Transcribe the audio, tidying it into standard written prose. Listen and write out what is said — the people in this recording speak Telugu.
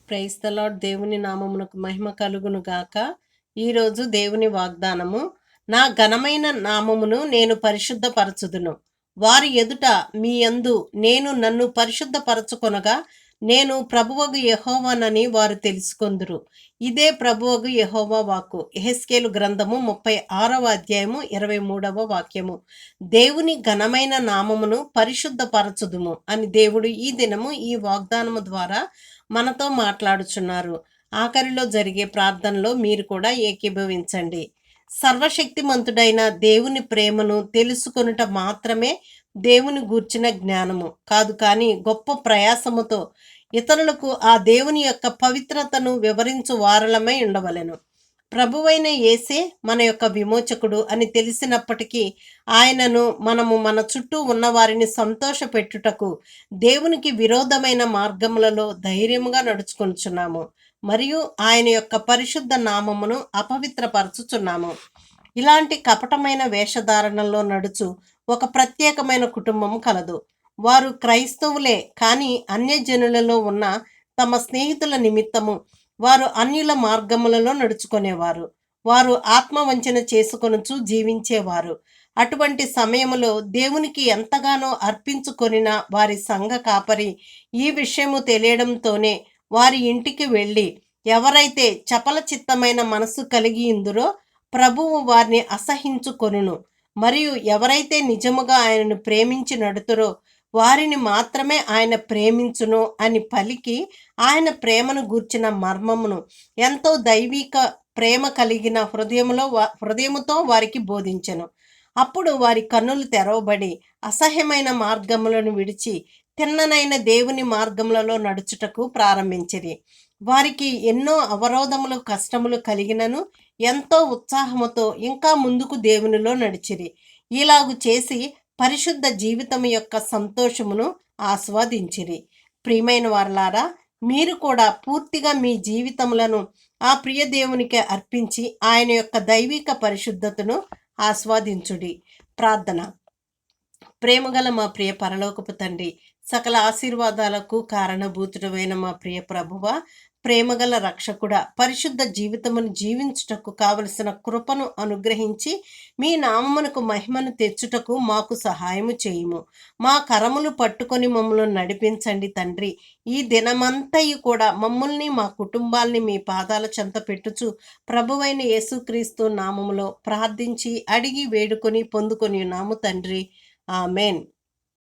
Praise the lord. దేవుని నామమునకు మహిమ కలుగును గాక. ఈరోజు దేవుని వాగ్దానము, నా ఘనమైన నామమును నేను పరిశుద్ధపరచుదును. వారి ఎదుట మీ యందు నేను నన్ను పరిశుద్ధపరచుకొనగా నేను ప్రభువగు యెహోవానని వారు తెలుసుకొందురు. ఇదే ప్రభువగు యెహోవా వాక్కు. యెహెజ్కేలు గ్రంథము 36వ అధ్యాయము 23వ వాక్యము. దేవుని ఘనమైన నామమును పరిశుద్ధపరచుదుము అని దేవుడు ఈ దినము ఈ వాగ్దానము ద్వారా మనతో మాట్లాడుచున్నారు. ఆఖరిలో జరిగే ప్రార్థనలో మీరు కూడా ఏకీభవించండి. సర్వశక్తిమంతుడైన దేవుని ప్రేమను తెలుసుకొనుట మాత్రమే దేవుని గూర్చిన జ్ఞానము కాదు, కానీ గొప్ప ప్రయాసముతో ఇతరులకు ఆ దేవుని యొక్క పవిత్రతను వివరించు వారలమై ఉండవలెను. ప్రభువైన యేసే మన యొక్క విమోచకుడు అని తెలిసినప్పటికీ ఆయనను మనము మన చుట్టూ ఉన్న వారిని సంతోషపెట్టుటకు దేవునికి విరోధమైన మార్గములలో ధైర్యముగా నడుచుకొనుచున్నాము మరియు ఆయన యొక్క పరిశుద్ధ నామమును అపవిత్రపరచుచున్నాము. ఇలాంటి కపటమైన వేషధారణలో నడుచు ఒక ప్రత్యేకమైన కుటుంబం కలదు. వారు క్రైస్తవులే, కానీ అన్యజనులలో ఉన్న తమ స్నేహితుల నిమిత్తము వారు అన్యుల మార్గములలో నడుచుకునేవారు. వారు ఆత్మవంచన చేసుకొనుచు జీవించేవారు. అటువంటి సమయములో దేవునికి ఎంతగానో అర్పించుకొనిన వారి సంఘ కాపరి ఈ విషయము తెలియడంతోనే వారి ఇంటికి వెళ్ళి ఎవరైతే చపల చిత్తమైన మనసు కలిగి ఇందురో ప్రభువు వారిని అసహించుకొనును, మరియు ఎవరైతే నిజముగా ఆయనను ప్రేమించి నడుతురో వారిని మాత్రమే ఆయన ప్రేమించును అని పలికి ఆయన ప్రేమను గూర్చిన మర్మమును ఎంతో దైవిక ప్రేమ కలిగిన హృదయముతో వారికి బోధించెను. అప్పుడు వారి కన్నులు తెరవబడి అసహ్యమైన మార్గములను విడిచి తిన్ననైన దేవుని మార్గములలో నడుచుటకు ప్రారంభించిరి. వారికి ఎన్నో అవరోధములు కష్టములు కలిగినను ఎంతో ఉత్సాహముతో ఇంకా ముందుకు దేవునిలో నడిచిరి. ఇలాగు చేసి పరిశుద్ధ జీవితం యొక్క సంతోషమును ఆస్వాదించిరి. ప్రియమైన వారలారా, మీరు కూడా పూర్తిగా మీ జీవితములను ఆ ప్రియ దేవునికి అర్పించి ఆయన యొక్క దైవిక పరిశుద్ధతను ఆస్వాదించుడి. ప్రార్థన. ప్రేమగల మా ప్రియ పరలోకపు తండ్రి, సకల ఆశీర్వాదాలకు కారణభూతుడమైన మా ప్రియ ప్రభువా, ప్రేమగల రక్షకుడ, పరిశుద్ధ జీవితమును జీవించుటకు కావలసిన కృపను అనుగ్రహించి మీ నామమునకు మహిమను తెచ్చుటకు మాకు సహాయము చేయుము. మా కరములు పట్టుకొని మమ్మల్ని నడిపించండి తండ్రి. ఈ దినమంతయు కూడా మమ్మల్ని మా కుటుంబాల్ని మీ పాదాల చెంత పెట్టుచు ప్రభువైన యేసుక్రీస్తు నామములో ప్రార్థించి అడిగి వేడుకొని పొందుకొని ఉన్నాము తండ్రి. ఆమెన్.